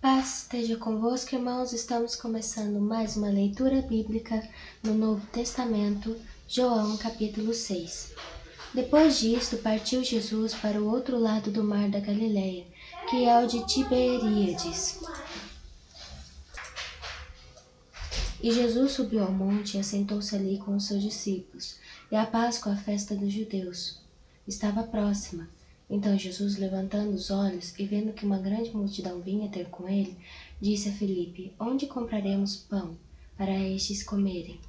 Paz esteja convosco, irmãos. Estamos começando mais uma leitura bíblica no Novo Testamento, João capítulo 6. Depois disto, partiu Jesus para o outro lado do mar da Galileia, que é o de Tiberíades. E Jesus subiu ao monte e assentou-se ali com os seus discípulos. E a Páscoa, a festa dos judeus, estava próxima. Então Jesus, levantando os olhos e vendo que uma grande multidão vinha ter com ele, disse a Filipe: Onde compraremos pão para estes comerem?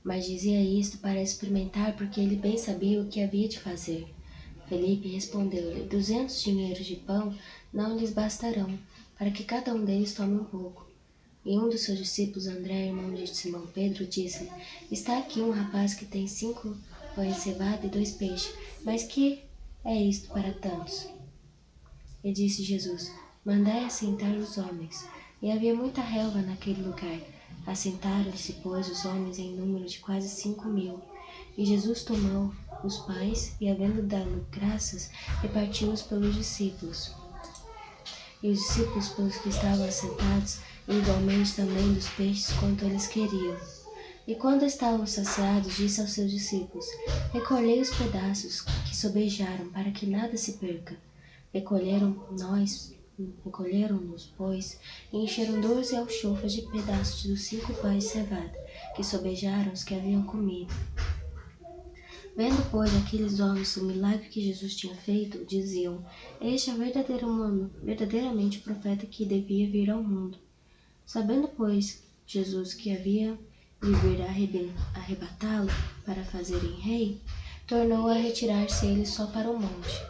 Mas dizia isto para experimentar, porque ele bem sabia o que havia de fazer. Filipe respondeu-lhe: 200 dinheiros de pão não lhes bastarão, para que cada um deles tome um pouco. E um dos seus discípulos, André, irmão de Simão Pedro, disse-lhe: Está aqui um rapaz que tem 5 pães de cevada e 2 peixes, mas que é isto para tantos? E disse Jesus: Mandai assentar os homens. E havia muita relva naquele lugar. Assentaram-se, pois, os homens em número de quase 5.000. E Jesus tomou os pães e, havendo dado graças, repartiu-os pelos discípulos. E os discípulos, pelos que estavam assentados, e igualmente também dos peixes, quanto eles queriam. E quando estavam saciados, disse aos seus discípulos: Recolhei os pedaços que sobejaram, para que nada se perca. Recolheram-nos, pois, e encheram 12 alchofas de pedaços dos 5 pães de cevada, que sobejaram os que haviam comido. Vendo, pois, aqueles homens o milagre que Jesus tinha feito, diziam: Este é verdadeiramente o profeta que devia vir ao mundo. Sabendo, pois, Jesus que havia de vir arrebatá-lo para fazerem rei, tornou a retirar-se ele só para o monte.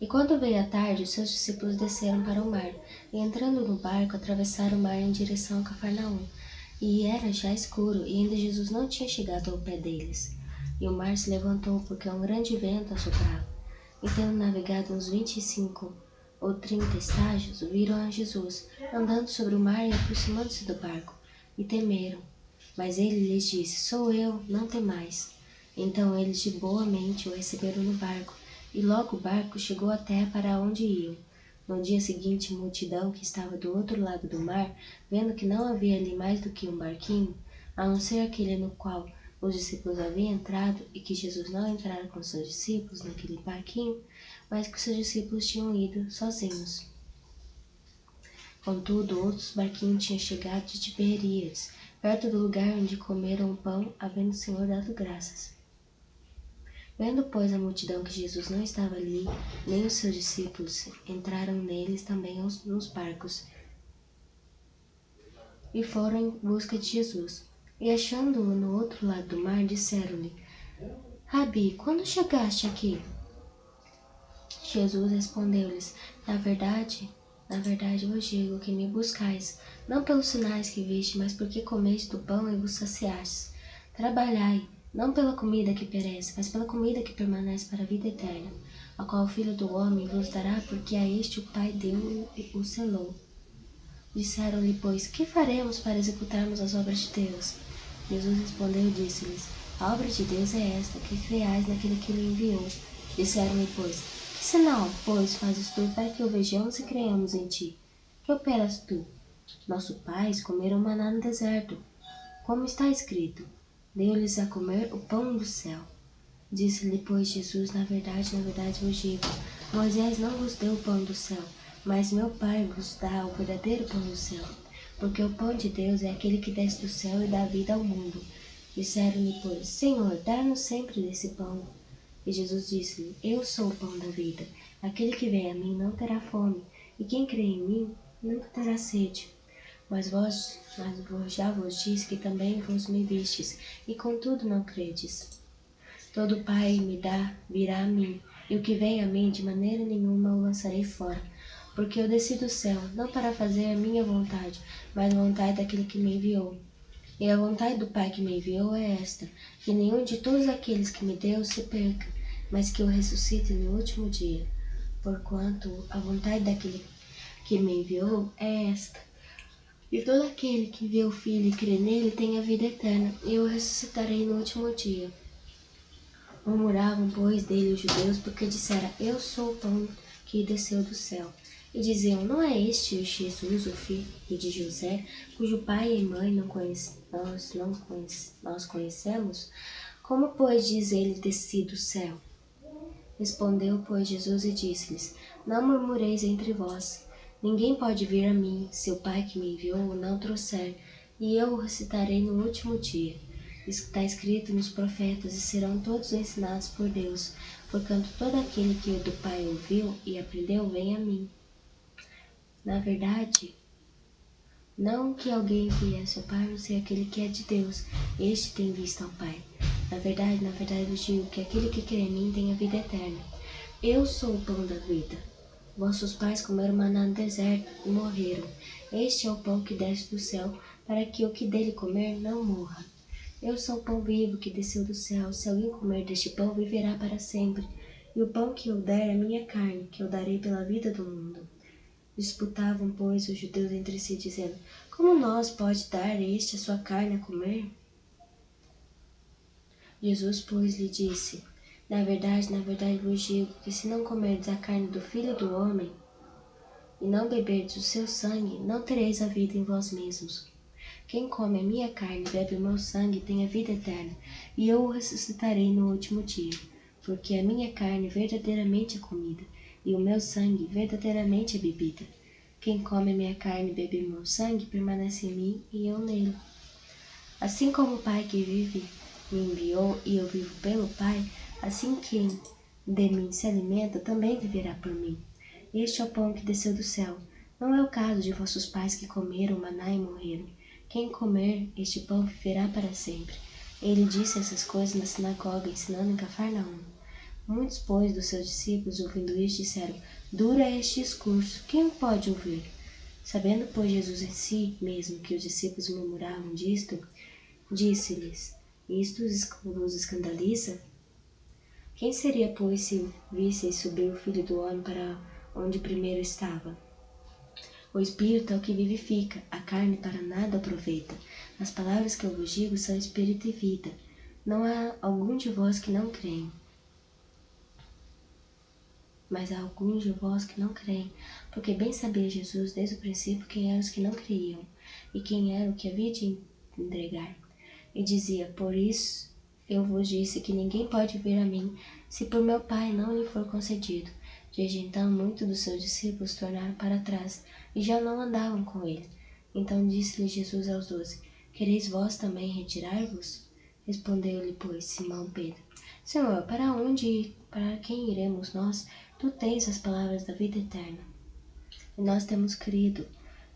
E quando veio a tarde, os seus discípulos desceram para o mar, e entrando no barco, atravessaram o mar em direção a Cafarnaum. E era já escuro, e ainda Jesus não tinha chegado ao pé deles. E o mar se levantou, porque um grande vento assoprava. E tendo navegado uns 25 ou 30 estágios, viram a Jesus, andando sobre o mar e aproximando-se do barco, e temeram. Mas ele lhes disse: Sou eu, não temais. Então eles de boa mente o receberam no barco, e logo o barco chegou à terra para onde iam. No dia seguinte, a multidão que estava do outro lado do mar, vendo que não havia ali mais do que um barquinho, a não ser aquele no qual os discípulos haviam entrado, e que Jesus não entrara com seus discípulos naquele barquinho, mas que seus discípulos tinham ido sozinhos. Contudo, outros barquinhos tinham chegado de Tiberíades, perto do lugar onde comeram o pão, havendo o Senhor dado graças. Vendo, pois, a multidão que Jesus não estava ali, nem os seus discípulos, entraram neles também nos barcos, e foram em busca de Jesus. E achando-o no outro lado do mar, disseram-lhe: Rabi, quando chegaste aqui? Jesus respondeu-lhes: Na verdade vos digo que me buscais, não pelos sinais que viste, mas porque comeste do pão e vos saciastes. Trabalhai, não pela comida que perece, mas pela comida que permanece para a vida eterna, a qual o Filho do Homem vos dará, porque a este o Pai deu e o selou. Disseram-lhe, pois: Que faremos para executarmos as obras de Deus? Jesus respondeu e disse-lhes: A obra de Deus é esta, que creais naquele que ele enviou. Disseram-lhe, pois: Que sinal, pois, fazes tu para que o vejamos e creiamos em ti? Que operas tu? Nossos pais comeram maná no deserto. Como está escrito: Deu-lhes a comer o pão do céu. Disse-lhe, pois, Jesus: Na verdade vos digo, Moisés não vos deu o pão do céu, mas meu Pai vos dá o verdadeiro pão do céu. Porque o pão de Deus é aquele que desce do céu e dá vida ao mundo. Disseram-lhe, pois: Senhor, dá-nos sempre desse pão. E Jesus disse-lhe: Eu sou o pão da vida. Aquele que vem a mim não terá fome, e quem crê em mim nunca terá sede. Mas vós já vos disse que também vos me vistes, e contudo não credes. Todo o Pai me dá virá a mim, e o que vem a mim de maneira nenhuma o lançarei fora. Porque eu desci do céu, não para fazer a minha vontade, mas a vontade daquele que me enviou. E a vontade do Pai que me enviou é esta, que nenhum de todos aqueles que me deu se perca, mas que eu ressuscite no último dia. Porquanto a vontade daquele que me enviou é esta, e todo aquele que vê o Filho e crê nele tem a vida eterna, e eu ressuscitarei no último dia. Murmuravam, pois, dele os judeus, porque dissera: Eu sou o pão que desceu do céu. E diziam, não é este o Jesus, o filho de José, cujo pai e mãe nós conhecemos? Como, pois, diz ele desci do céu? Respondeu, pois, Jesus e disse-lhes, não murmureis entre vós. Ninguém pode vir a mim, se o Pai que me enviou o não trouxer, e eu o ressuscitarei no último dia. Está escrito nos profetas, e serão todos ensinados por Deus. Porquanto todo aquele que do Pai ouviu e aprendeu, vem a mim. Na verdade, não que alguém viesse ao Pai, não sei aquele que é de Deus. Este tem visto ao Pai. Na verdade, vos digo que aquele que crê em mim tem a vida eterna. Eu sou o pão da vida. Vossos pais comeram maná no deserto e morreram. Este é o pão que desce do céu, para que o que dele comer não morra. Eu sou o pão vivo que desceu do céu. Se alguém comer deste pão, viverá para sempre. E o pão que eu der é minha carne, que eu darei pela vida do mundo. Disputavam, pois, os judeus entre si, dizendo, como nós pode dar este a sua carne a comer? Jesus, pois, lhe disse, na verdade vos digo que se não comerdes a carne do Filho do Homem, e não beberdes o seu sangue, não tereis a vida em vós mesmos. Quem come a minha carne e bebe o meu sangue tem a vida eterna, e eu o ressuscitarei no último dia, porque a minha carne verdadeiramente é comida, e o meu sangue verdadeiramente é bebida. Quem come a minha carne e bebe o meu sangue permanece em mim e eu nele. Assim como o Pai que vive me enviou e eu vivo pelo Pai, assim quem de mim se alimenta também viverá por mim. Este é o pão que desceu do céu. Não é o caso de vossos pais que comeram maná e morreram. Quem comer este pão viverá para sempre. Ele disse essas coisas na sinagoga, ensinando em Cafarnaum. Muitos, pois, dos seus discípulos, ouvindo isto, disseram, dura este discurso, quem o pode ouvir? Sabendo, pois, Jesus em si mesmo que os discípulos murmuravam disto, disse-lhes, isto vos escandaliza? Quem seria, pois, se visseis subir o Filho do Homem para onde primeiro estava? O Espírito é o que vivifica, a carne para nada aproveita. As palavras que eu vos digo são Espírito e vida. Não há algum de vós que não creem. Mas há alguns de vós que não creem, porque bem sabia Jesus desde o princípio quem eram os que não creiam, e quem era o que havia de entregar. E dizia, por isso eu vos disse que ninguém pode vir a mim, se por meu Pai não lhe for concedido. Desde então, muitos dos seus discípulos tornaram para trás, e já não andavam com ele. Então disse-lhe Jesus aos 12, quereis vós também retirar-vos? Respondeu-lhe, pois, Simão Pedro, Senhor, para onde ir? Para quem iremos nós? Tu tens as palavras da vida eterna. E nós temos crido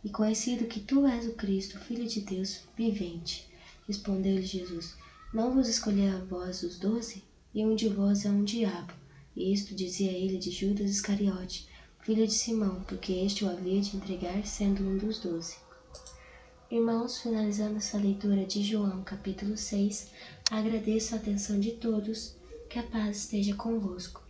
e conhecido que tu és o Cristo, Filho de Deus, vivente. Respondeu-lhe Jesus, não vos escolhi a vós os 12? E um de vós é um diabo. E isto dizia ele de Judas Iscariote, filho de Simão, porque este o havia de entregar, sendo um dos 12. Irmãos, finalizando essa leitura de João, capítulo 6, agradeço a atenção de todos, que a paz esteja convosco.